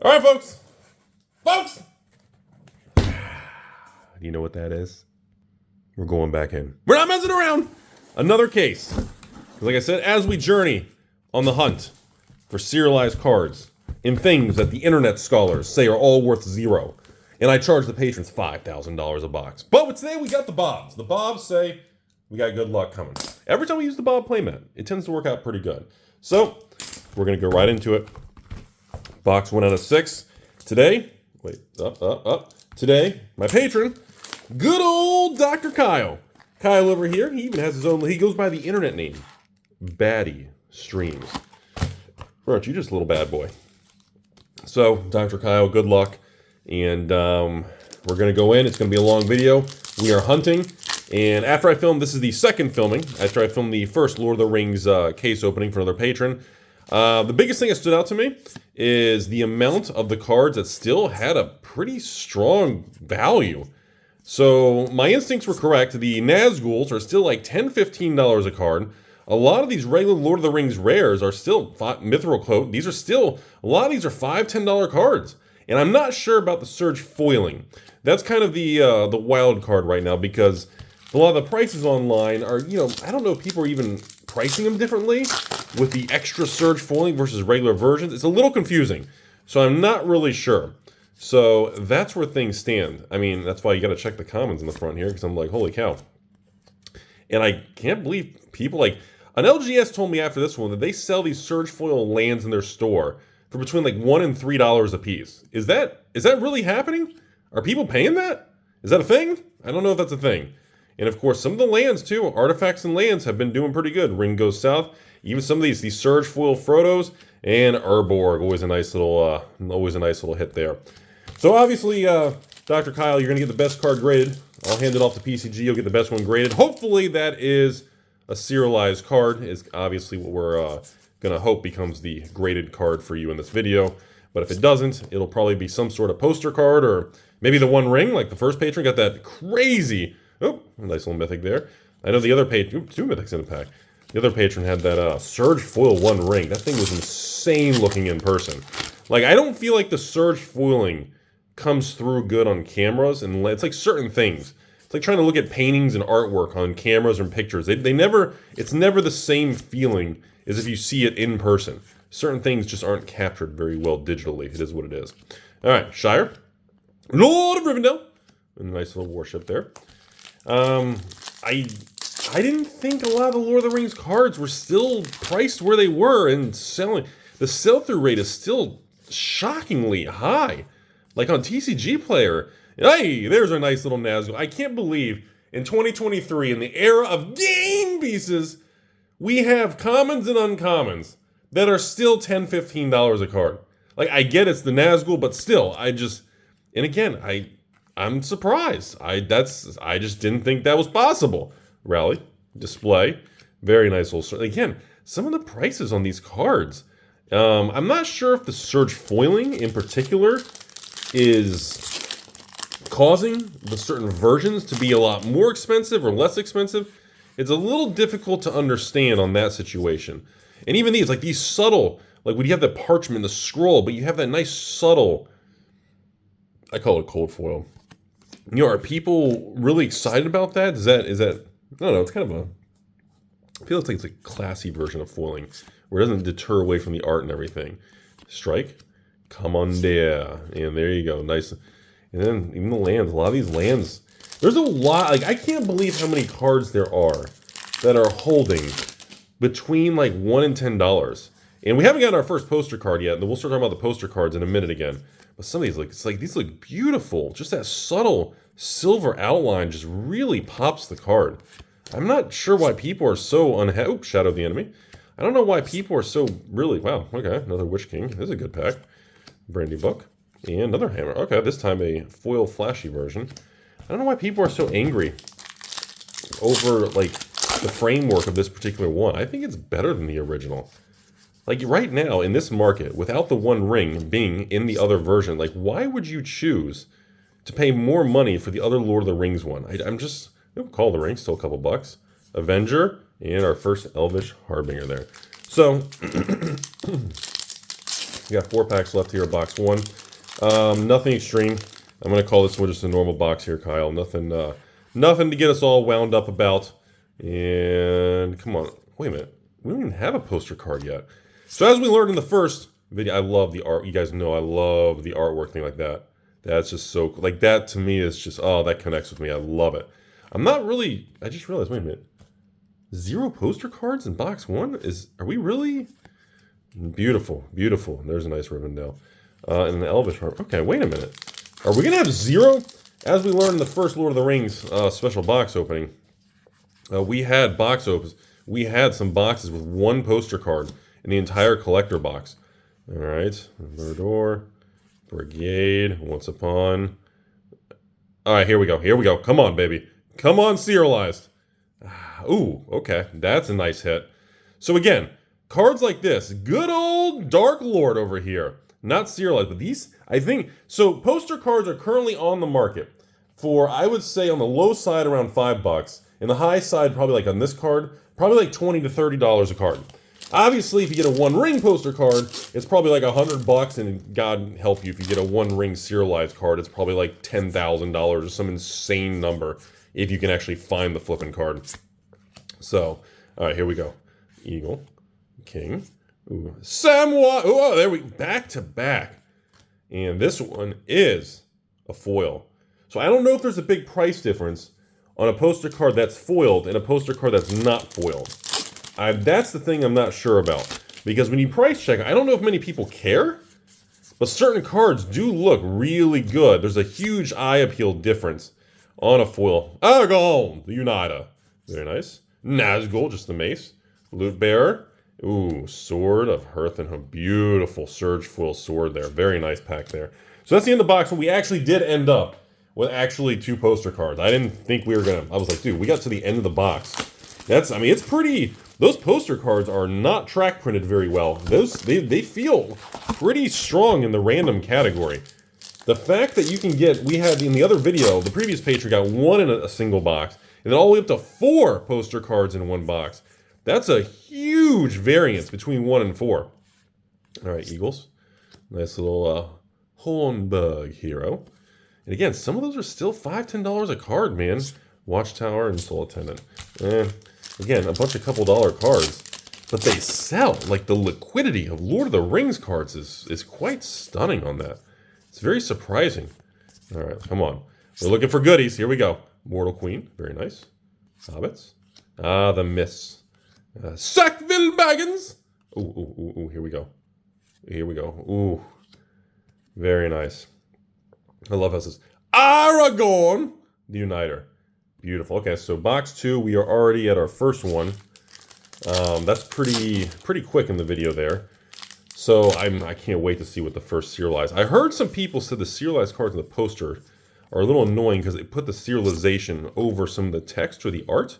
All right, folks. Folks! Do you know what that is? We're going back in. We're not messing around. Another case. Like I said, as we journey on the hunt for serialized cards in things that the internet scholars say are all worth zero, and I charge the patrons $5,000 a box. But today we got the Bobs. The Bobs say we got good luck coming. Every time we use the Bob playmat, it tends to work out pretty good. So we're going to go right into it. Box 1 out of 6. Today, Today, my patron, good old Dr. Kyle. Kyle over here, he even has his own, he goes by the internet name, Baddie Streams. Aren't you just a little bad boy? So, Dr. Kyle, good luck. And we're going to go in. It's going to be a long video. We are hunting. And after I film, this is the second filming. After I filmed the first Lord of the Rings case opening for another patron. The biggest thing that stood out to me is the amount of the cards that still had a pretty strong value. So my instincts were correct. The Nazguls are still like $10, $15 a card. A lot of these regular Lord of the Rings rares are still Mithril Coat. These are still, a lot of these are $5, $10 cards. And I'm not sure about the Surge foiling. That's kind of the wild card right now because a lot of the prices online are, I don't know if people are even pricing them differently with the extra Surge foiling versus regular versions. It's a little confusing. So I'm not really sure. So that's where things stand. I mean, that's why you got to check the comments in the front here because I'm like, holy cow. And I can't believe people like, an LGS told me after this one that they sell these Surge foil lands in their store for between like $1 and $3 a piece. Is that really happening? Are people paying that? Is that a thing? I don't know if that's a thing. And of course, some of the lands too, artifacts and lands have been doing pretty good. Ring Goes South, even some of these Surge foil Frodos and Urborg, always a nice little hit there. So obviously, Dr. Kyle, you're gonna get the best card graded. I'll hand it off to PCG. You'll get the best one graded. Hopefully, that is a serialized card. Is obviously what we're gonna hope becomes the graded card for you in this video. But if it doesn't, it'll probably be some sort of poster card or maybe the One Ring, like the first patron got that crazy. Oh, nice little mythic there. I know the other patron, two mythics in a pack. The other patron had that Surge foil One Ring. That thing was insane looking in person. Like, I don't feel like the Surge foiling comes through good on cameras, and it's like certain things. It's like trying to look at paintings and artwork on cameras or pictures. They never, it's never the same feeling as if you see it in person. Certain things just aren't captured very well digitally. It is what it is. All right, Shire, Lord of Rivendell, a nice little warship there. I didn't think a lot of the Lord of the Rings cards were still priced where they were and selling. The sell-through rate is still shockingly high. Like on TCG Player, hey, there's our nice little Nazgul. I can't believe in 2023, in the era of game pieces, we have commons and uncommons that are still $10, $15 a card. Like, I get it's the Nazgul, but still, and again, I'm surprised. I just didn't think that was possible. Rally, display, very nice little. Again, some of the prices on these cards. I'm not sure if the Surge foiling in particular is causing the certain versions to be a lot more expensive or less expensive. It's a little difficult to understand on that situation. And even these, like these subtle, like when you have the parchment, the scroll, but you have that nice subtle, I call it cold foil. Are people really excited about that? Is that, I don't know, it's kind of I feel like it's a classy version of foiling where it doesn't deter away from the art and everything. Strike, come on there, and there you go, nice. And then even the lands, a lot of these lands, there's a lot, like I can't believe how many cards there are that are holding between like $1 and $10. And we haven't gotten our first poster card yet, and we'll start talking about the poster cards in a minute again. But some of these, these look beautiful. Just that subtle silver outline just really pops the card. I'm not sure why people are so unhappy. Oh, Shadow of the Enemy. I don't know why people are so really, wow, okay, another Witch King. This is a good pack. Brandy Book. And another hammer. Okay, this time a foil flashy version. I don't know why people are so angry over, like, the framework of this particular one. I think it's better than the original. Like, right now, in this market, without the One Ring being in the other version, like, why would you choose to pay more money for the other Lord of the Rings one? I'm just, call the ring, still a couple bucks. Avenger, and our first Elvish Harbinger there. So, We got 4 packs left here, box 1. Nothing extreme. I'm going to call this one just a normal box here, Kyle. Nothing nothing to get us all wound up about. And come on. Wait a minute. We don't even have a poster card yet. So as we learned in the first video, I love the art. You guys know I love the artwork thing like that. That's just so cool. Like that to me is just, oh, that connects with me. I love it. I'm not really, I just realized, wait a minute. 0 poster cards in box 1? Are we really? Beautiful, beautiful. There's a nice Rivendell. And the Elvish Harp. Okay, wait a minute. Are we going to have 0? As we learned in the first Lord of the Rings special box opening, we had box opens. We had some boxes with 1 poster card in the entire collector box. All right, Mordor, Brigade, Once Upon. All right, here we go. Here we go. Come on, baby. Come on, serialized. Ooh, okay. That's a nice hit. So again, cards like this. Good old Dark Lord over here. Not serialized, but these, I think, so poster cards are currently on the market for, I would say, on the low side around $5. And the high side, probably like on this card, probably like $20 to $30 a card. Obviously, if you get a 1 ring poster card, it's probably like $100, and God help you, if you get a 1 ring serialized card, it's probably like $10,000 or some insane number if you can actually find the flipping card. So, all right, here we go. Eagle, King, ooh, Samwise, oh, there we go, back to back. And this one is a foil. So I don't know if there's a big price difference on a poster card that's foiled and a poster card that's not foiled. That's the thing I'm not sure about. Because when you price check, I don't know if many people care, but certain cards do look really good. There's a huge eye appeal difference on a foil. Aragorn, the Unida. Very nice. Nazgul, just the mace. Loot Bearer. Ooh, Sword of Hearth and Home. Beautiful Surge foil sword there. Very nice pack there. So that's the end of the box. We actually did end up with actually 2 poster cards. I didn't think we were going to... I was like, dude, we got to the end of the box. I mean, it's pretty... Those poster cards are not track printed very well. They feel pretty strong in the random category. The fact that you can get... We had in the other video, the previous page, we got 1 in a single box. And then all the way up to 4 poster cards in 1 box. That's a huge variance between 1 and 4. All right, Eagles. Nice little Hornbug hero. And again, some of those are still $5, $10 a card, man. Watchtower and Soul Attendant. Again, a bunch of couple dollar cards. But they sell. Like, the liquidity of Lord of the Rings cards is quite stunning on that. It's very surprising. All right, come on. We're looking for goodies. Here we go. Mortal Queen. Very nice. Hobbits. Ah, the Mists. Sackville Baggins. Ooh, here we go. Here we go. Ooh. Very nice. I love how it says Aragorn, the Uniter. Beautiful. Okay, so box 2, we are already at our first one. That's pretty quick in the video there. So I can't wait to see what the first serialized. I heard some people said the serialized cards in the poster are a little annoying because they put the serialization over some of the text or the art.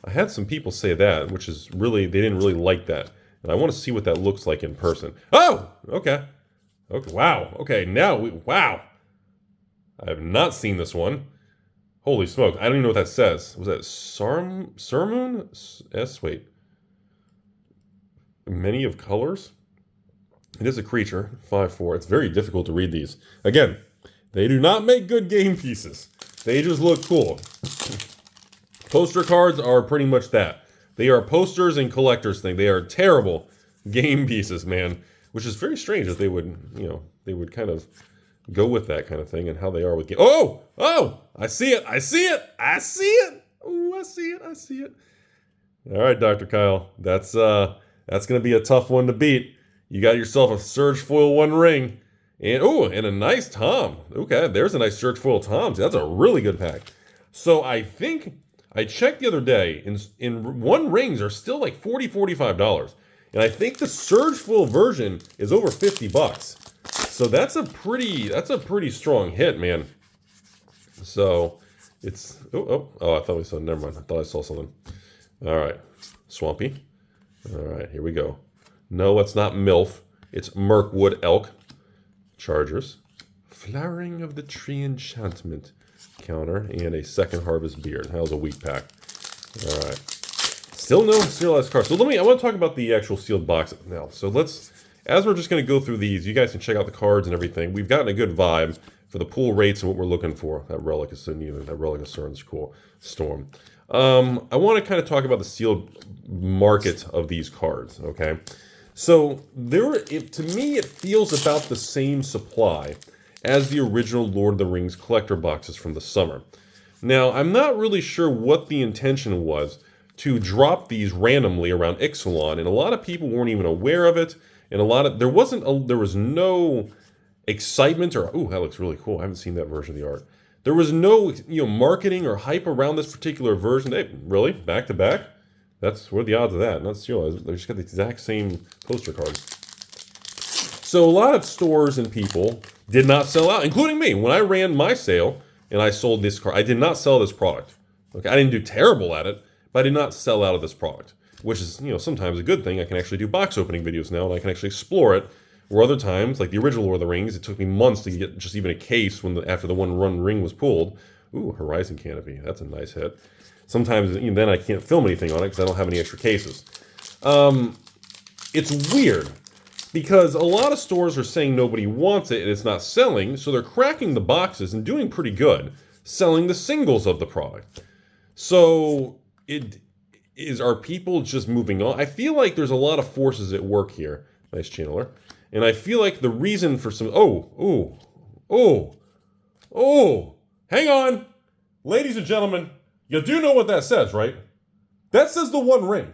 I had some people say that, which is really, they didn't really like that. And I want to see what that looks like in person. Oh, okay. Okay, wow. Okay, now wow. I have not seen this one. Holy smoke. I don't even know what that says. Was that Sarmoon? Wait. Many of colors? It is a creature. 5/4. It's very difficult to read these. Again, they do not make good game pieces. They just look cool. Poster cards are pretty much that. They are posters and collectors thing. They are terrible game pieces, man. Which is very strange that they would, they would kind of go with that kind of thing and how they are with game. Oh! I see it! I see it! I see it! Oh, I see it! I see it! All right, Dr. Kyle. That's going to be a tough one to beat. You got yourself a Surge Foil 1 ring. And a nice Tom. Okay, there's a nice Surge Foil Tom. That's a really good pack. So I think I checked the other day, in 1 rings are still like $40, $45. And I think the Surge Foil version is over $50. So that's a pretty strong hit, man. So it's I thought we saw, never mind. I thought I saw something. All right, Swampy. All right, here we go. No, it's not MILF. It's Mirkwood Elk. Chargers. Flowering of the Tree Enchantment counter and a Second Harvest Beard. That was a weak pack. All right. Still no serialized cards. So I want to talk about the actual sealed box now. So as we're just going to go through these, you guys can check out the cards and everything. We've gotten a good vibe for the pool rates and what we're looking for. That relic is so neat. That relic of Cern's cool. Storm. I want to kind of talk about the sealed market of these cards, okay? So to me, it feels about the same supply as the original Lord of the Rings collector boxes from the summer. Now, I'm not really sure what the intention was to drop these randomly around Ixalan, and a lot of people weren't even aware of it, and there was no excitement or, ooh, that looks really cool. I haven't seen that version of the art. There was no, marketing or hype around this particular version. Hey, really? Back to back? What are the odds of that? Not serialized. They just got the exact same poster cards. So a lot of stores and people did not sell out, including me. When I ran my sale and I sold this card, I did not sell this product. Okay, I didn't do terrible at it, but I did not sell out of this product, which is, sometimes a good thing. I can actually do box opening videos now, and I can actually explore it. Where other times, like the original Lord of the Rings, it took me months to get just even a case after the one ring was pulled. Ooh, Horizon Canopy. That's a nice hit. Sometimes even then I can't film anything on it because I don't have any extra cases. It's weird because a lot of stores are saying nobody wants it and it's not selling, so they're cracking the boxes and doing pretty good, selling the singles of the product. So are people just moving on? I feel like there's a lot of forces at work here. Nice channeler. And I feel like the reason for some... Hang on. Ladies and gentlemen, you do know what that says, right? That says the One Ring.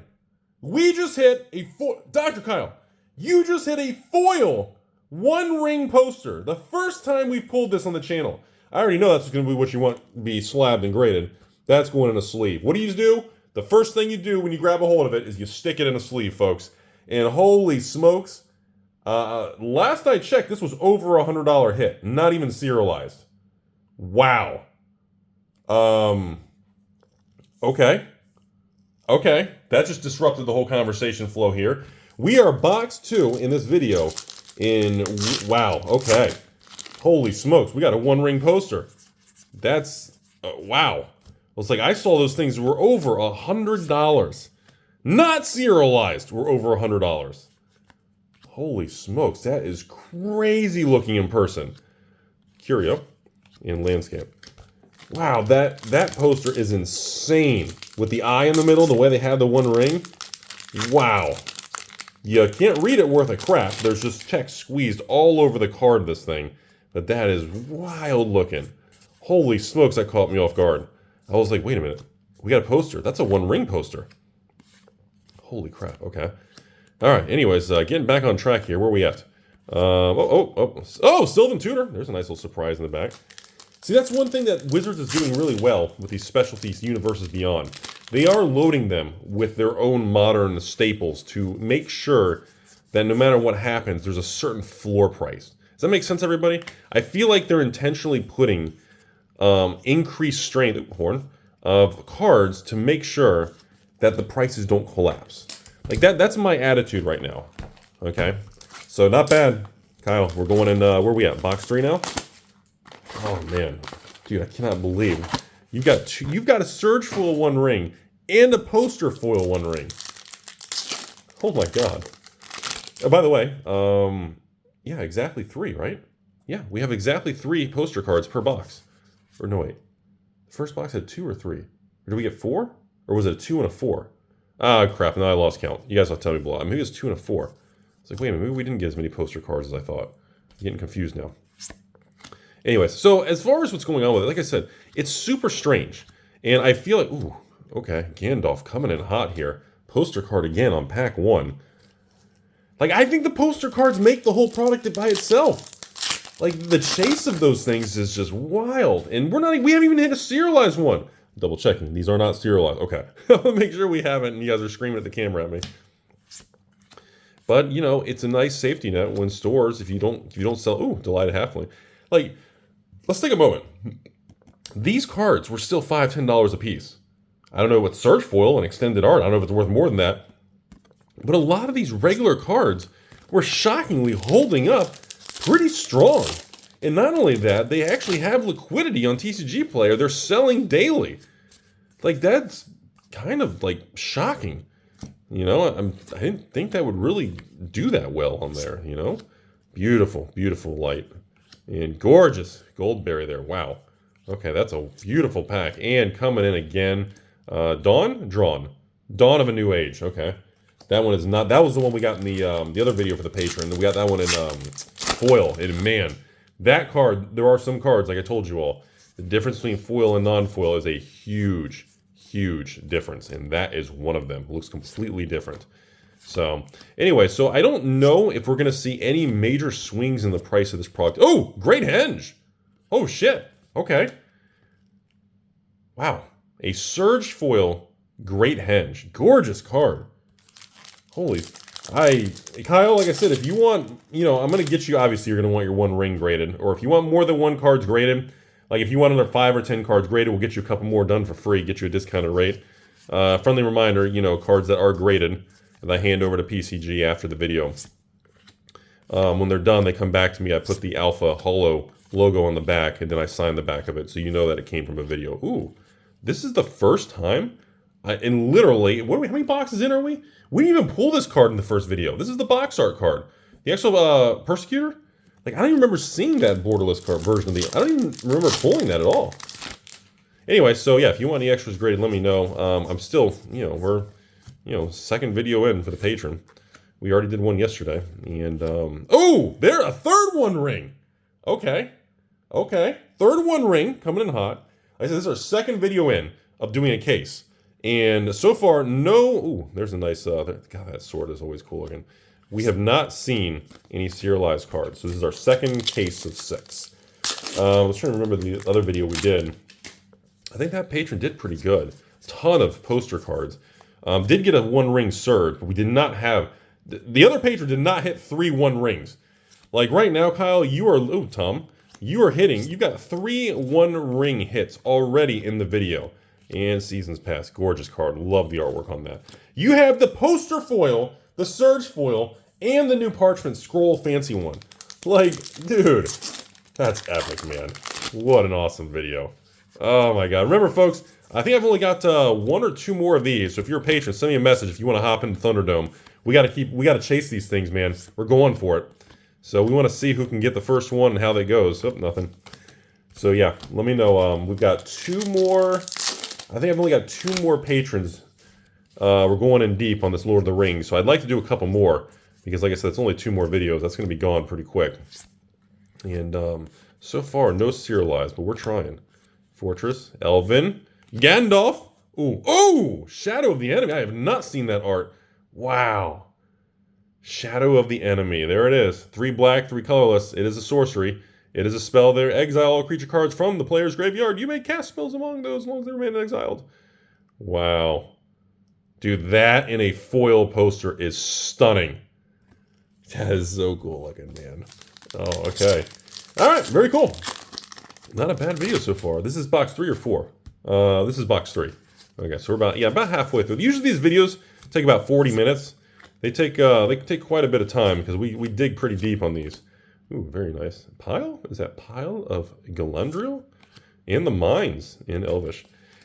We just hit a... Dr. Kyle, you just hit a foil One Ring poster. The first time we've pulled this on the channel. I already know that's going to be what you want to be slabbed and graded. That's going in a sleeve. What do? The first thing you do when you grab a hold of it is you stick it in a sleeve, folks. And holy smokes... last I checked, this was over $100 hit. Not even serialized. Wow. Okay. That just disrupted the whole conversation flow here. We are box 2 in this video wow. Okay. Holy smokes. We got a One Ring poster. That's, wow. It's like I saw those things were over $100. Not serialized were over $100. Holy smokes, that is crazy looking in person. Curio in landscape. Wow, that poster is insane. With the eye in the middle, the way they have the One Ring. Wow. You can't read it worth a crap. There's just text squeezed all over the card of this thing. But that is wild looking. Holy smokes, that caught me off guard. I was like, wait a minute. We got a poster. That's a One Ring poster. Holy crap, okay. All right, anyways, getting back on track here. Where are we at? Sylvan Tudor. There's a nice little surprise in the back. See, that's one thing that Wizards is doing really well with these specialty universes beyond. They are loading them with their own modern staples to make sure that no matter what happens, there's a certain floor price. Does that make sense, everybody? I feel like they're intentionally putting increased strength of cards to make sure that the prices don't collapse. Like that's my attitude right now. Okay, so not bad, Kyle. We're going in. Where are we at? Box 3 now. Oh man, dude, I cannot believe you've got a Surge foil One Ring and a poster foil One Ring. Oh my god. Oh, by the way, yeah, exactly 3, right? Yeah, we have exactly 3 poster cards per box. Or no, wait. The first box had 2 or 3. Or did we get 4? Or was it a 2 and a 4? Ah, crap, now I lost count. You guys will tell me below. Maybe it's 2 and a 4. It's like, wait a minute, maybe we didn't get as many poster cards as I thought. I'm getting confused now. Anyways, so as far as what's going on with it, like I said, it's super strange. And I feel like, ooh, okay, Gandalf coming in hot here. Poster card again on pack 1. Like, I think the poster cards make the whole product by itself. Like, the chase of those things is just wild. And we haven't even hit a serialized one. Double checking, these are not serialized. Okay, make sure we haven't, and you guys are screaming at the camera at me. But, you know, it's a nice safety net when stores, if you don't sell, ooh, Delighted Halfling. Like, let's take a moment. These cards were still $5, $10 a piece. I don't know what Surge foil and extended art, I don't know if it's worth more than that. But a lot of these regular cards were shockingly holding up pretty strong. And not only that, they actually have liquidity on TCG Player. They're selling daily. Like, that's kind of, like, shocking. You know, I didn't think that would really do that well on there, you know. Beautiful, beautiful light. And gorgeous Goldberry there. Wow. Okay, that's a beautiful pack. And coming in again, Dawn? Drawn. Dawn of a New Age. Okay. That one is not... That was the one we got in the other video for the patron. We got that one in foil. And man, that card... There are some cards, like I told you all. The difference between foil and non-foil is a huge, huge difference. And that is one of them. It looks completely different. So, anyway, so I don't know if we're going to see any major swings in the price of this product. Oh, great henge. Oh, shit. Okay. Wow. A surge foil, great henge. Gorgeous card. Holy. Kyle, like I said, if you want, you know, I'm going to get you, obviously, you're going to want your one ring graded. Or if you want more than one cards graded, like if you want another 5 or 10 cards graded, we'll get you a couple more done for free, get you a discounted rate. Friendly reminder, you know, cards that are graded, that I hand over to PCG after the video. When they're done, they come back to me. I put the Alpha Holo logo on the back, and then I sign the back of it, so you know that it came from a video. Ooh, this is the first time, and literally, how many boxes in are we? We didn't even pull this card in the first video. This is the box art card. The actual Persecutor? Like, I don't even remember seeing that borderless card version of the... I don't even remember pulling that at all. Anyway, so yeah, if you want any extras graded, let me know. I'm still, you know, we're... You know, second video in for the patron. We already did one yesterday. And, oh, there, a third one ring. Okay. Okay. Third one ring, coming in hot. Like I said, this is our second video in of doing a case. And so far, no, ooh, there's a nice, God, that sword is always cool looking. We have not seen any serialized cards. So this is our second case of 6. I was trying to remember the other video we did. I think that patron did pretty good. Ton of poster cards. Did get a 1-ring surge, but we did not have... The other patron did not hit 3 1-rings. Like right now, Kyle, you are... Oh, Tom. You are hitting... You got 3 1-ring hits already in the video. And Seasons Past. Gorgeous card. Love the artwork on that. You have the poster foil, the surge foil, and the new parchment scroll fancy one. Like, dude. That's epic, man. What an awesome video. Oh, my God. Remember, folks... I think I've only got 1 or 2 more of these. So if you're a patron, send me a message if you want to hop into Thunderdome. We got to chase these things, man. We're going for it. So we want to see who can get the first one and how that goes. Oh, nothing. So yeah, let me know. We've got 2 more. I think I've only got 2 more patrons. We're going in deep on this Lord of the Rings. So I'd like to do a couple more because, like I said, it's only 2 more videos. That's going to be gone pretty quick. And so far, no serialized, but we're trying. Fortress, Elvin. Gandalf. Ooh. Oh! Shadow of the Enemy. I have not seen that art. Wow. Shadow of the Enemy. There it is. 3 black, 3 colorless. It is a sorcery. It is a spell there. Exile all creature cards from the player's graveyard. You may cast spells among those as long as they remain exiled. Wow. Dude, that in a foil poster is stunning. That is so cool looking, man. Oh, okay. Alright, very cool. Not a bad video so far. This is box 3 or 4? This is box 3. Okay, so we're about halfway through. Usually these videos take about 40 minutes. They take quite a bit of time because we dig pretty deep on these. Ooh, very nice. Pile? Is that Pile of Galadriel? And the Mines in Elvish.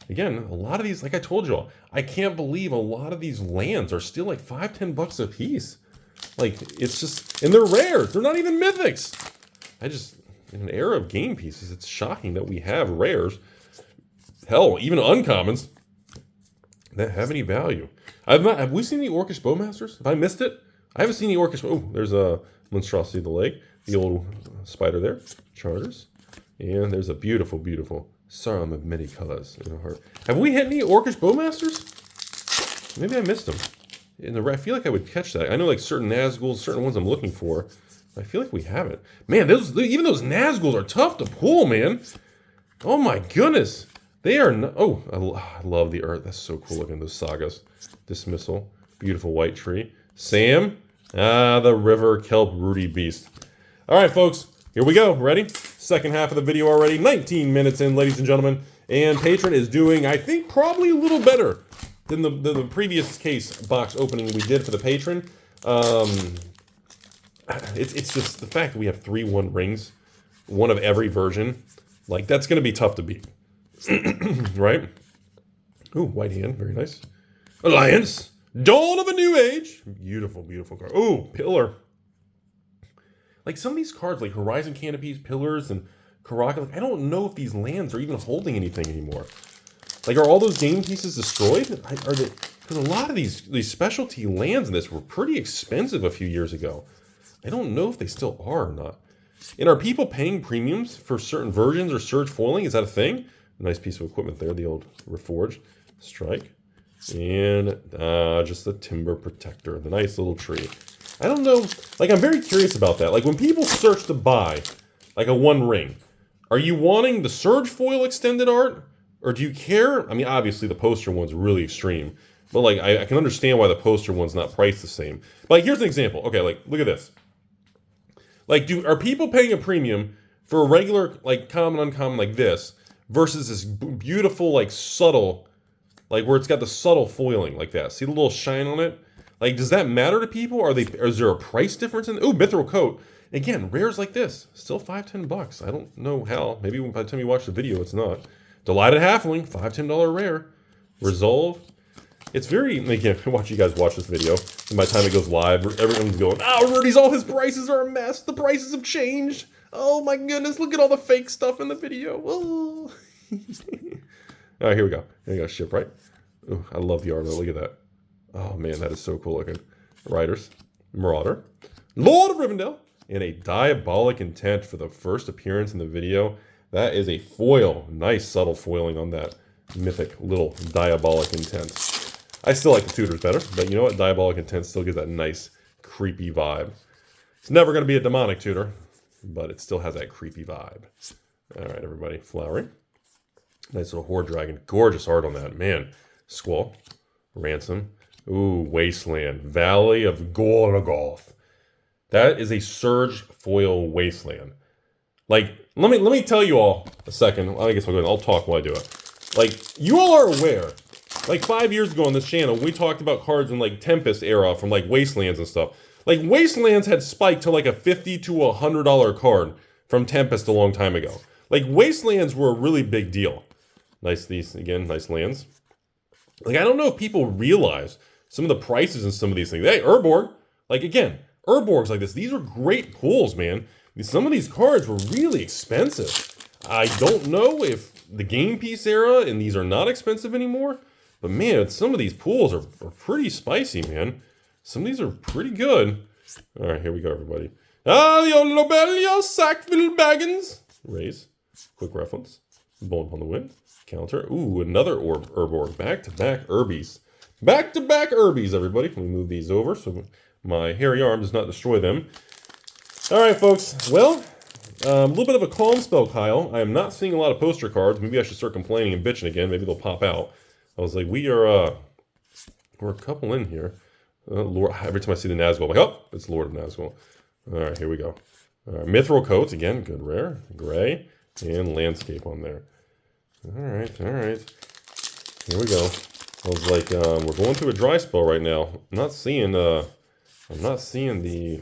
Again, a lot of these, like I told you all, I can't believe a lot of these lands are still like $5-10 a piece. Like, it's just, and they're rares. They're not even mythics. In an era of game pieces, it's shocking that we have rares. Hell, even uncommons that have any value. Have we seen the Orcish Bowmasters? Have I missed it? I haven't seen the Orcish. Oh, there's a Monstrosity of the Lake. The old spider there. Charters. And there's a beautiful, beautiful Sarum of many colors in a heart. Have we hit any Orcish Bowmasters? Maybe I missed them. I feel like I would catch that. I know like certain Nazguls, certain ones I'm looking for. I feel like we haven't. Man, even those Nazguls are tough to pull, man. Oh my goodness. They are I love the art. That's so cool looking. Those sagas. Dismissal. Beautiful white tree. Sam. The river kelp Rudy beast. All right, folks. Here we go. Ready? Second half of the video already. 19 minutes in, ladies and gentlemen. And Patron is doing, I think, probably a little better than the previous case box opening we did for the Patron. It's just the fact that we have 3 1-rings. One of every version. Like, that's going to be tough to beat. Right? Ooh, white hand. Very nice. Alliance. Dawn of a New Age. Beautiful, beautiful card. Oh, Pillar. Like some of these cards, like Horizon Canopies, Pillars, and Karaka, like I don't know if these lands are even holding anything anymore. Like, are all those game pieces destroyed? Are they? Because a lot of these specialty lands in this were pretty expensive a few years ago. I don't know if they still are or not. And are people paying premiums for certain versions or surge foiling? Is that a thing? Nice piece of equipment there, the old Reforged Strike. And just the Timber Protector, the nice little tree. I don't know, like I'm very curious about that. Like when people search to buy like a One Ring, are you wanting the surge foil extended art? Or do you care? I mean, obviously the poster one's really extreme. But like I can understand why the poster one's not priced the same. But like here's an example. Okay, like look at this. Like are people paying a premium for a regular like common uncommon like this versus this beautiful like subtle, like where it's got the subtle foiling like that. See the little shine on it? Like, does that matter to people? Is there a price difference in? Oh, Mithril Coat. Again, rares like this, still $5-10. I don't know how. Maybe by the time you watch the video, it's not. Delighted Halfling, $5-10 rare. Resolve. It's very, again, watch you guys watch this video. And by the time it goes live, everyone's going, oh, Rudy's, all his prices are a mess. The prices have changed. Oh my goodness, look at all the fake stuff in the video. Oh. All right, here we go. Here we go, Shipwright. Ooh, I love the art. Look at that. Oh man, that is so cool looking. Riders, Marauder, Lord of Rivendell, and a Diabolic Intent for the first appearance in the video. That is a foil. Nice subtle foiling on that mythic little Diabolic Intent. I still like the tutors better, but you know what? Diabolic Intent still gives that nice, creepy vibe. It's never going to be a demonic tutor, but it still has that creepy vibe. All right, everybody. Flowering. Nice little Horde Dragon. Gorgeous art on that. Man. Squall. Ransom. Ooh, Wasteland. Valley of Gorgoth. That is a Surge Foil Wasteland. Like, let me tell you all a second. I guess I'll talk while I do it. Like, you all are aware, like 5 years ago on this channel, we talked about cards in like Tempest era from like Wastelands and stuff. Like, Wastelands had spiked to like a $50 to $100 card from Tempest a long time ago. Like, Wastelands were a really big deal. Nice, these, again, nice lands. Like, I don't know if people realize some of the prices in some of these things. Hey, Urborg. Like, again, Urborgs like this. These are great pulls, man. Some of these cards were really expensive. I don't know if the game piece era and these are not expensive anymore. But, man, some of these pulls are pretty spicy, man. Some of these are pretty good. All right, here we go, everybody. Alio Lobelio Sackville Baggins. Raise. Quick reference. Bone on the Wind. Counter. Ooh, another Urborg. Back-to-back Urbies. Back-to-back Urbies, everybody. Let me move these over so my hairy arm does not destroy them. All right, folks. Well, a little bit of a calm spell, Kyle. I am not seeing a lot of poster cards. Maybe I should start complaining and bitching again. Maybe they'll pop out. I was like, we're a couple in here. Lord, every time I see the Nazgul, I'm like, oh, it's Lord of Nazgul. All right, here we go. All right, Mithril Coats, again, good rare. Gray, and Landscape on there. All right. Here we go. I was like, we're going through a dry spell right now. I'm not seeing the,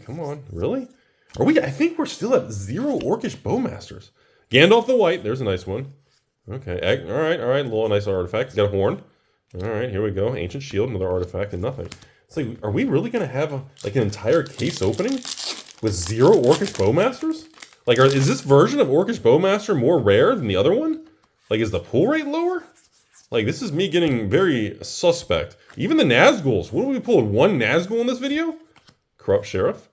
come on, really? Are we, I think we're still at 0 Orcish Bowmasters. Gandalf the White, there's a nice one. Okay, all right, little nice artifact. Got a horn. All right, here we go. Ancient Shield, another artifact, and nothing. It's like, are we really going to have like an entire case opening with 0 Orcish Bowmasters? Like, is this version of Orcish Bowmaster more rare than the other one? Like, is the pull rate lower? Like, this is me getting very suspect. Even the Nazguls. What do we pull? 1 Nazgul in this video? Corrupt Sheriff.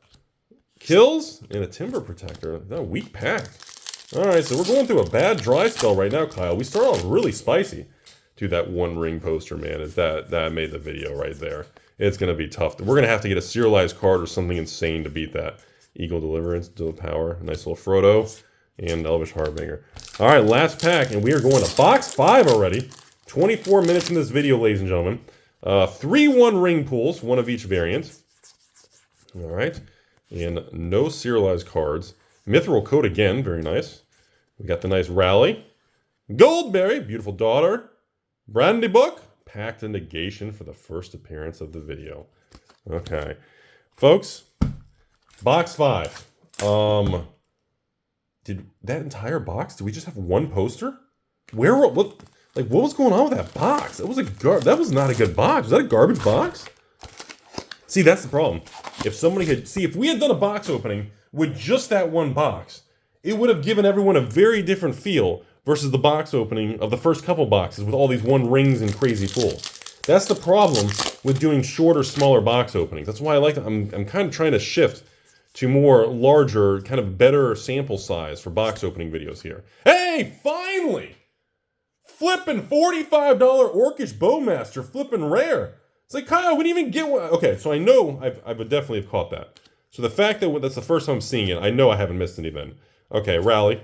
Kills and a Timber Protector. That weak pack. Alright, so we're going through a bad dry spell right now, Kyle. We start off really spicy. Dude, that One Ring poster, man, is that made the video right there. It's going to be tough. We're going to have to get a serialized card or something insane to beat that. Eagle Deliverance, Dual Power, nice little Frodo, and Elvish Harbinger. All right, last pack, and we are going to box 5 already. 24 minutes in this video, ladies and gentlemen. 3 One Ring pools, 1 of each variant. All right, and no serialized cards. Mithril Coat again, very nice. We got the nice Rally. Goldberry, beautiful daughter. Brandy Book, Pact and Negation for the first appearance of the video. Okay, folks, box 5. Did that entire box? Did we just have 1 poster? What was going on with that box? That was not a good box. Was that a garbage box? See, that's the problem. If somebody had... See, if we had done a box opening with just that one box, it would have given everyone a very different feel versus the box opening of the first couple boxes with all these one rings and crazy pulls. That's the problem with doing shorter, smaller box openings. That's why I like... I'm kind of trying to shift to more larger, kind of better sample size for box opening videos here. Hey, finally! Flipping $45 Orcish Bowmaster, flipping rare. It's like, Kyle, we didn't even get one. Okay, so I know I would definitely have caught that. So the fact that that's the first time I'm seeing it, I know I haven't missed anything. Okay, rally.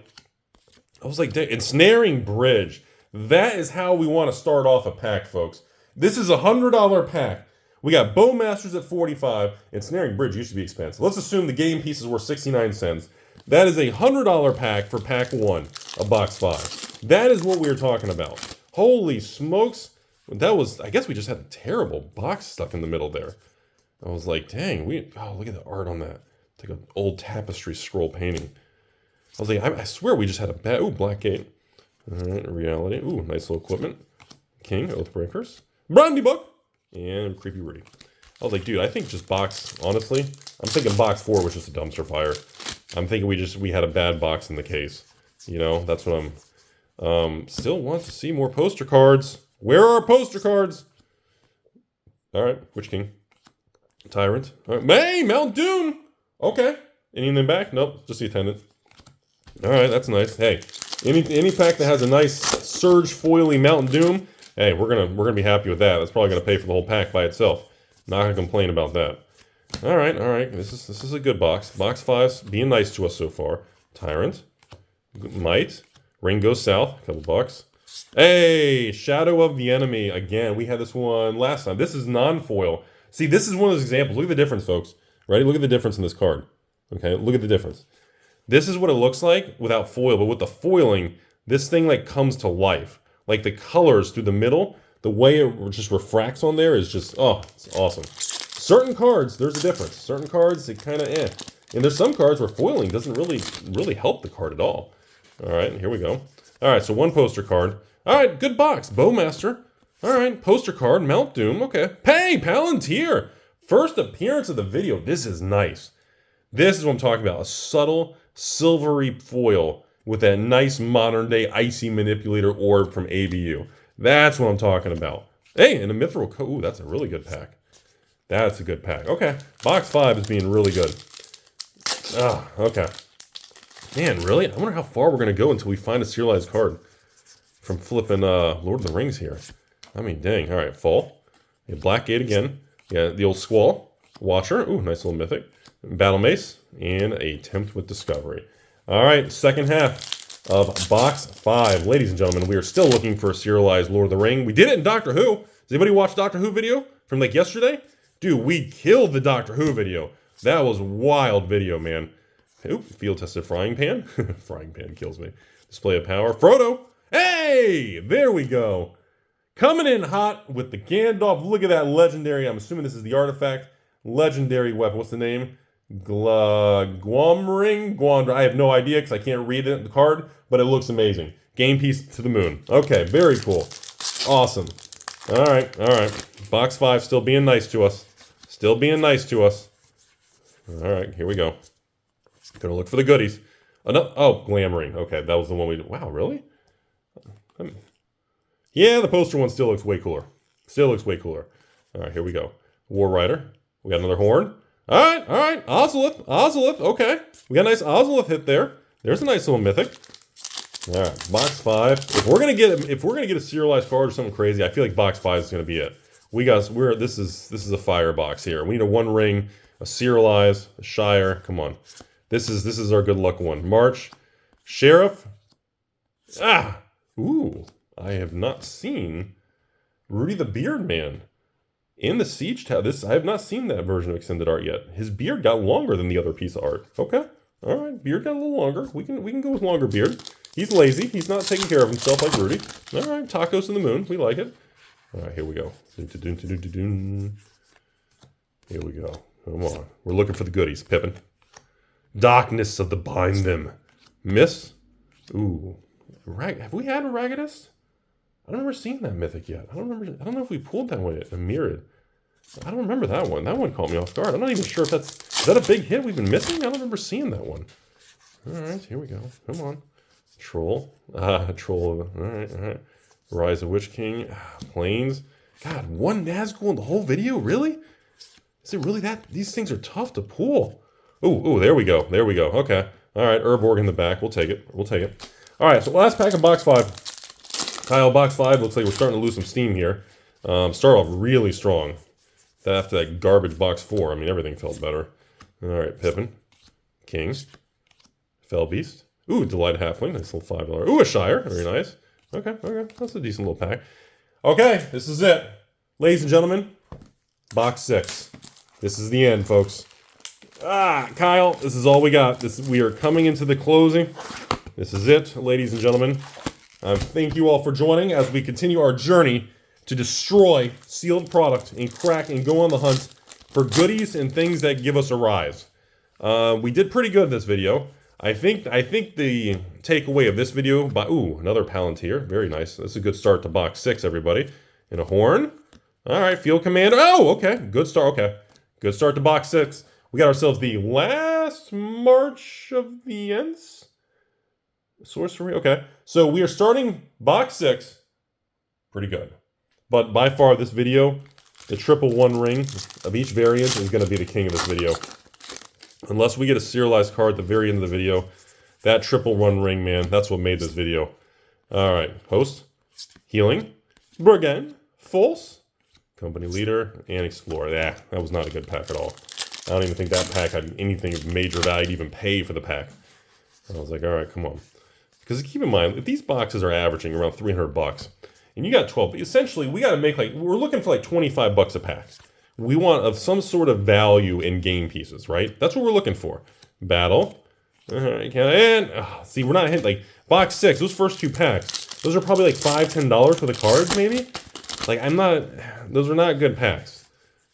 I was like, dang, ensnaring bridge. That is how we want to start off a pack, folks. This is a $100 pack. We got Bowmasters at $45. Ensnaring bridge used to be expensive. Let's assume the game pieces were 69 cents. That is a $100 pack for pack 1 of box 5. That is what we were talking about. Holy smokes. That was, I guess we just had a terrible box stuck in the middle there. I was like, dang, oh, look at the art on that. It's like an old tapestry scroll painting. I was like, I swear we just had a bad, ooh, Blackgate. All right, reality. Ooh, nice little equipment. King, Oathbreakers. Brandy Book. And Creepy Rudy. I was like, dude, I think just box, honestly, I'm thinking box 4 was just a dumpster fire. I'm thinking we had a bad box in the case. You know, that's what I'm, still want to see more poster cards. Where are our poster cards? All right, which king? Tyrant. All right. Hey, Mount Doom. Okay. Anything back? Nope, just the attendant. All right, that's nice. Hey, any pack that has a nice Surge foily Mountain Doom, hey, we're gonna be happy with that. That's probably gonna pay for the whole pack by itself. Not gonna complain about that. All right. This is a good box. Box 5's being nice to us so far. Tyrant, Might, Ring Goes South, a couple bucks. Hey, Shadow of the Enemy. Again, we had this one last time. This is non-foil. See, this is one of those examples. Look at the difference, folks. Ready? Look at the difference in this card. Okay, look at the difference. This is what it looks like without foil, but with the foiling, this thing like comes to life. Like the colors through the middle, the way it just refracts on there is just, oh, it's awesome. Certain cards, there's a difference. Certain cards, it kind of And there's some cards where foiling doesn't really help the card at all. All right, here we go. All right, so one poster card. All right, good box. Bowmaster. All right, poster card. Mount Doom. Okay. Hey, Palantir. First appearance of the video. This is nice. This is what I'm talking about. A subtle, silvery foil with that nice modern-day icy manipulator orb from ABU. That's what I'm talking about. Hey, and a Mithril. Ooh, that's a really good pack. That's a good pack. Okay. Box 5 is being really good. Ah, okay. Man, really? I wonder how far we're going to go until we find a serialized card from flipping Lord of the Rings here. I mean, dang. All right, Fall. Yeah, Blackgate again. Yeah, the old Squall. Watcher. Ooh, nice little mythic. Battle Mace. And a Tempt with Discovery. All right, second half of box 5. Ladies and gentlemen, we are still looking for a serialized Lord of the Ring. We did it in Doctor Who. Does anybody watch Doctor Who video from like yesterday? Dude, we killed the Doctor Who video. That was a wild video, man. Oop, field tested frying pan. Frying pan kills me. Display of power. Frodo. Hey, there we go. Coming in hot with the Gandalf. Look at that legendary. I'm assuming this is the artifact. Legendary weapon. What's the name? Gwamring? Gwandra. I have no idea because I can't read it, the card, but it looks amazing. Game piece to the moon. Okay, very cool. Awesome. All right. Box 5 still being nice to us. Still being nice to us. All right, here we go. Gonna look for the goodies. Oh, Glamoring. Okay, that was the one we did. Wow, really? Yeah, the poster one still looks way cooler. Still looks way cooler. All right, here we go. War Rider. We got another horn. All right. Ozolith. Okay, we got a nice Ozolith hit there. There's a nice little mythic. All right, box 5. If we're gonna get a serialized card or something crazy, I feel like box 5 is gonna be it. This is a fire box here. We need a one ring, a serialized, a Shire. Come on. This is our good luck one. March. Sheriff. Ah! Ooh. I have not seen Rudy the Beard Man in the Siege Tower. I have not seen that version of extended art yet. His beard got longer than the other piece of art. Okay. All right. Beard got a little longer. We can go with longer beard. He's lazy. He's not taking care of himself like Rudy. All right. Tacos in the moon. We like it. All right. Here we go. Here we go. Come on. We're looking for the goodies. Pippin. Darkness of the Bind Them. Miss. Ooh. Have we had a Ragadus? I don't remember seeing that mythic yet. I don't know if we pulled that one yet. A Myriad. I don't remember that one. That one caught me off guard. I'm not even sure if is that a big hit we've been missing? I don't remember seeing that one. All right, here we go. Come on. Troll. Troll. All right. Rise of Witch King. Plains. God, one Nazgul in the whole video? Really? Is it really that? These things are tough to pull. Ooh, there we go. Okay. All right, Urborg in the back. We'll take it. All right, so last pack of box 5. Kyle, box 5. Looks like we're starting to lose some steam here. Start off really strong. After that garbage box 4, I mean, everything felt better. All right, Pippin. King. Fell Beast. Ooh, Delight Halfling. Nice little $5. Ooh, a Shire. Very nice. Okay. That's a decent little pack. Okay, this is it. Ladies and gentlemen, box 6. This is the end, folks. Kyle, this is all we got. We are coming into the closing. This is it, ladies and gentlemen. Thank you all for joining as we continue our journey to destroy sealed product and crack and go on the hunt for goodies and things that give us a rise. We did pretty good in this video. I think the takeaway of this video, another Palantir, very nice. That's a good start to box 6, everybody. And a horn. All right, Field Commander. Oh, okay, good start. Okay, good start to box 6. We got ourselves the last March of the Ents. Sorcery. Okay, so we are starting box 6. Pretty good. But by far, this video, the triple 1 ring of each variant is going to be the king of this video. Unless we get a serialized card at the very end of the video, that triple 1 ring, man, that's what made this video. All right, Host, Healing, Brigand, False, Company Leader, and Explorer. Yeah, that was not a good pack at all. I don't even think that pack had anything of major value to even pay for the pack. I was like, all right, come on. Because keep in mind, if these boxes are averaging around $300, and you got 12, essentially, we got to make we're looking for $25 a pack. We want of some sort of value in game pieces, right? That's what we're looking for. Battle. All right, see, we're not hitting, box 6, those first 2 packs, those are probably $5, $10 for the cards, maybe? Those are not good packs.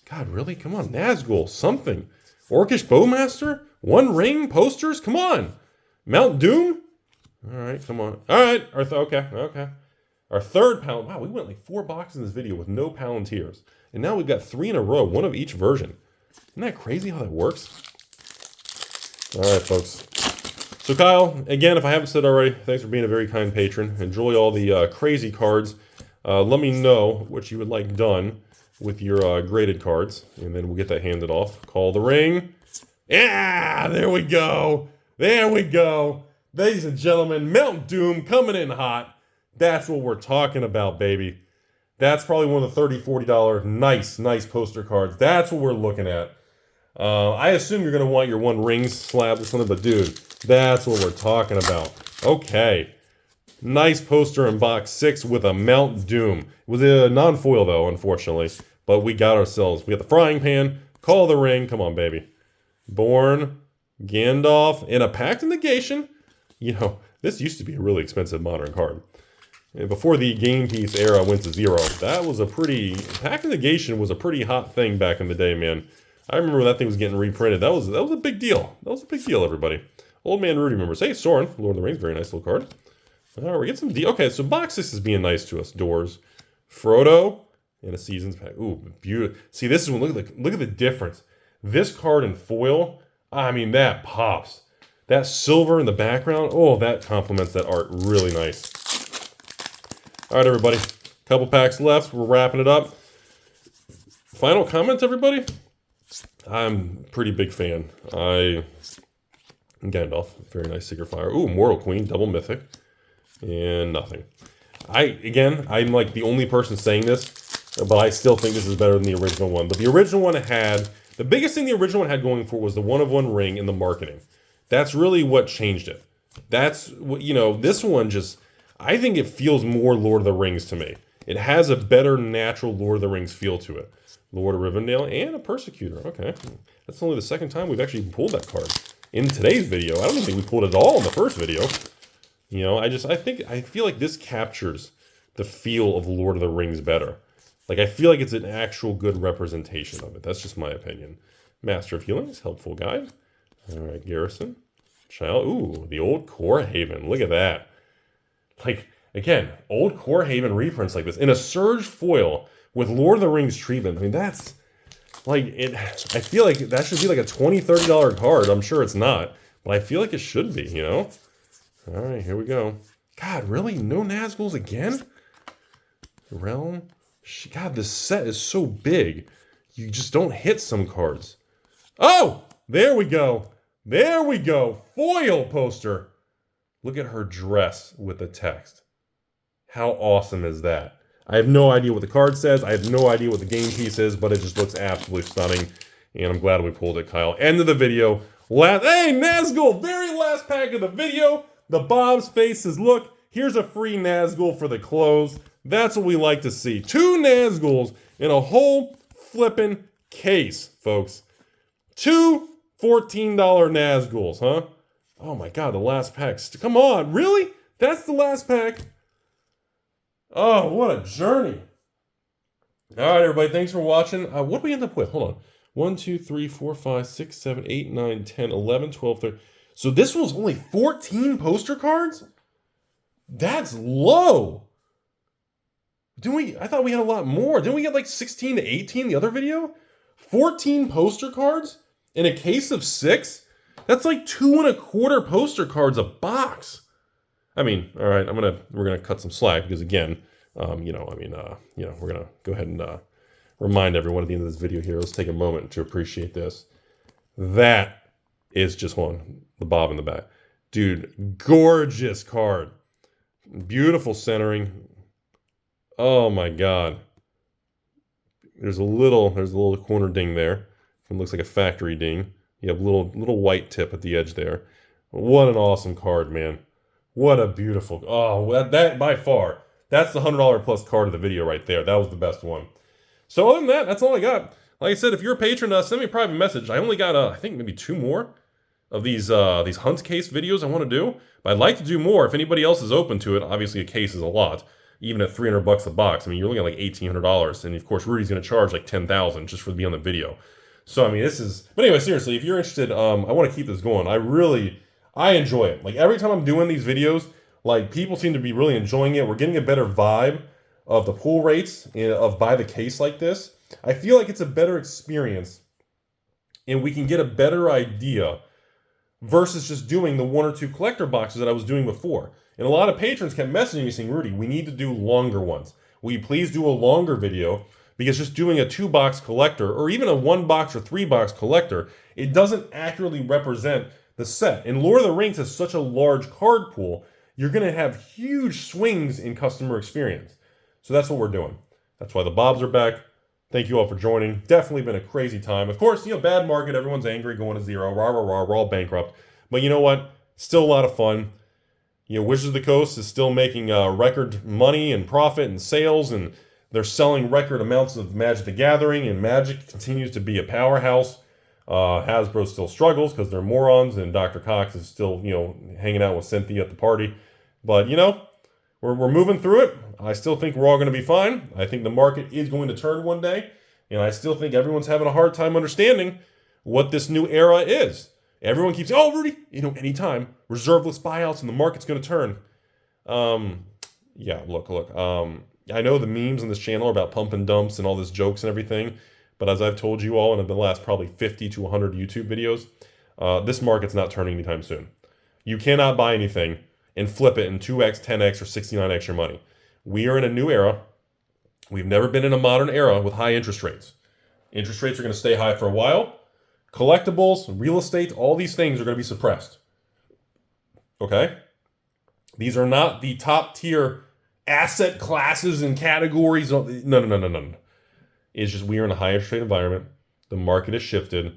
God, really? Come on, Nazgul, something. Orcish Bowmaster? 1 ring, posters? Come on. Mount Doom? All right, come on. All right, okay. Our third Palantir. Wow, we went 4 boxes in this video with no Palantirs. And now we've got 3 in a row, 1 of each version. Isn't that crazy how that works? All right, folks. So Kyle, again, if I haven't said already, thanks for being a very kind patron. Enjoy all the crazy cards. Let me know what you would like done with your graded cards, and then we'll get that handed off. Call the ring. Yeah, there we go. Ladies and gentlemen, Mount Doom coming in hot. That's what we're talking about, baby. That's probably one of the $30, $40 nice poster cards. That's what we're looking at. I assume you're going to want your 1 ring slab or something, but dude, that's what we're talking about. Okay. Nice poster in box 6 with a Mount Doom. It was a non-foil, though, unfortunately. But we got ourselves. We got the frying pan. Call the ring. Come on, baby. Born. Gandalf. And a Pact of Negation. You know, this used to be a really expensive modern card. And before the game piece era went to 0, that was a pretty... Pact of Negation was a pretty hot thing back in the day, man. I remember when that thing was getting reprinted. That was a big deal. That was a big deal, everybody. Old Man Rudy remembers. Hey, Soren, Lord of the Rings, very nice little card. All right, we get some... Okay, so box 6 is being nice to us. Doors. Frodo, and a Seasons pack. Ooh, beautiful. See, this is when... Look at the difference. This card in foil, I mean, that pops. That silver in the background, oh, that complements that art really nice. All right, everybody. Couple packs left. We're wrapping it up. Final comments, everybody? I'm a pretty big fan. Gandalf, very nice Seeker Fire. Ooh, Mortal Queen, double mythic. And nothing. I'm like the only person saying this, but I still think this is better than the original one. But the original one had... The biggest thing the original one had going for was the 1 of 1 ring and the marketing. That's really what changed it. That's what, you know, this one just... I think it feels more Lord of the Rings to me. It has a better natural Lord of the Rings feel to it. Lord of Rivendell and a Persecutor. Okay. That's only the second time we've actually pulled that card. In today's video, I don't even think we pulled it all in the first video. You know, I feel like this captures the feel of Lord of the Rings better. Like, I feel like it's an actual good representation of it. That's just my opinion. Master of Healings, helpful guide. All right, Garrison. Child. Ooh, the old Core Haven. Look at that. Like, again, old Core Haven reprints like this in a Surge foil with Lord of the Rings treatment. I mean, that's like it. I feel like that should be like a $20, $30 card. I'm sure it's not, but I feel like it should be, you know? All right, here we go. God, really? No Nazguls again? Realm? God, this set is so big. You just don't hit some cards. Oh, there we go. There we go. Foil poster. Look at her dress with the text. How awesome is that? I have no idea what the card says. I have no idea what the game piece is, but it just looks absolutely stunning. And I'm glad we pulled it, Kyle. End of the video. Hey, Nazgul! Very last pack of the video. The Bob's faces. Look, here's a free Nazgul for the close. That's what we like to see. 2 Nazguls in a whole flippin' case, folks. 2 $14 Nazguls, huh? Oh my God, the last pack. Come on, really? That's the last pack? Oh, what a journey. All right, everybody, thanks for watching. What did we end up with? Hold on. 1, 2, 3, 4, 5, 6, 7, 8, 9, 10, 11, 12, 13. So this was only 14 poster cards? That's low. I thought we had a lot more. Didn't we get like 16 to 18 the other video? 14 poster cards in a case of 6? That's like 2 1/4 poster cards a box. I mean, all right, we're gonna cut some slack because again, we're gonna go ahead and remind everyone at the end of this video here. Let's take a moment to appreciate this. That is just the Bob in the back, dude. Gorgeous card, beautiful centering. Oh my God. There's a little corner ding there. It looks like a factory ding. You have little white tip at the edge there. What an awesome card, man. What a beautiful, that by far, that's the $100 plus card of the video right there. That was the best one. So other than that, that's all I got. Like I said, if you're a patron, send me a private message. I only got, I think maybe 2 more of these hunt case videos I want to do. But I'd like to do more. If anybody else is open to it, obviously a case is a lot. Even at $300 a box, I mean, you're looking at like $1,800. And of course, Rudy's going to charge like $10,000 just for to be on the video. So, I mean, but anyway, seriously, if you're interested, I want to keep this going. I enjoy it. Like every time I'm doing these videos, like people seem to be really enjoying it. We're getting a better vibe of the pull rates of buy the case like this. I feel like it's a better experience and we can get a better idea versus just doing the 1 or 2 collector boxes that I was doing before. And a lot of patrons kept messaging me saying, Rudy, we need to do longer ones. Will you please do a longer video? Because just doing a 2-box collector or even a 1-box or 3-box collector, it doesn't accurately represent the set. And Lord of the Rings has such a large card pool, you're going to have huge swings in customer experience. So that's what we're doing. That's why the Bobs are back. Thank you all for joining. Definitely been a crazy time. Of course, bad market. Everyone's angry, going to zero. Rah, rah, rah. We're all bankrupt. But you know what? Still a lot of fun. Wizards of the Coast is still making record money and profit and sales, and they're selling record amounts of Magic the Gathering, and Magic continues to be a powerhouse. Hasbro still struggles because they're morons, and Dr. Cox is still, hanging out with Cynthia at the party. But, we're moving through it. I still think we're all going to be fine. I think the market is going to turn one day, and I still think everyone's having a hard time understanding what this new era is. Everyone keeps saying, oh, Rudy, anytime, reserveless buyouts and the market's going to turn. Yeah, look. I know the memes on this channel are about pump and dumps and all this jokes and everything, but as I've told you all in the last probably 50 to 100 YouTube videos, this market's not turning anytime soon. You cannot buy anything and flip it in 2x, 10x, or 69x your money. We are in a new era. We've never been in a modern era with high interest rates. Interest rates are going to stay high for a while. Collectibles, real estate, all these things are going to be suppressed. Okay? These are not the top tier asset classes and categories. No. It's just we are in a high interest rate environment. The market has shifted.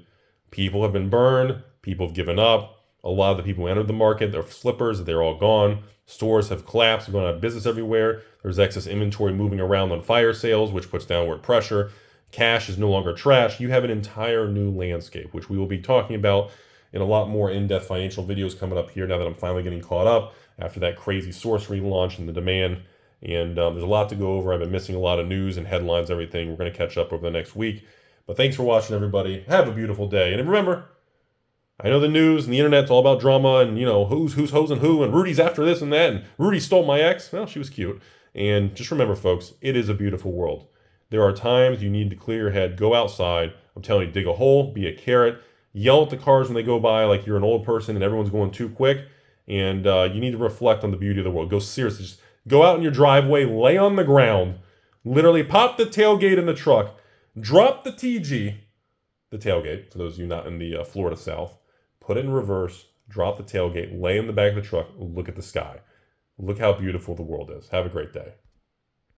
People have been burned. People have given up. A lot of the people who entered the market, they're flippers. They're all gone. Stores have collapsed. We're going out of business everywhere. There's excess inventory moving around on fire sales, which puts downward pressure. Cash is no longer trash. You have an entire new landscape, which we will be talking about in a lot more in-depth financial videos coming up here now that I'm finally getting caught up after that crazy sorcery launch and the demand. And there's a lot to go over. I've been missing a lot of news and headlines, everything. We're going to catch up over the next week. But thanks for watching, everybody. Have a beautiful day. And remember, I know the news and the internet's all about drama and, who's hosing who, and Rudy's after this and that, and Rudy stole my ex. Well, she was cute. And just remember, folks, it is a beautiful world. There are times you need to clear your head, go outside. I'm telling you, dig a hole, be a carrot, yell at the cars when they go by like you're an old person and everyone's going too quick. And you need to reflect on the beauty of the world. Go seriously, just go out in your driveway, lay on the ground, literally pop the tailgate in the truck, drop the TG, the tailgate, for those of you not in the Florida South, put it in reverse, drop the tailgate, lay in the back of the truck, look at the sky. Look how beautiful the world is. Have a great day.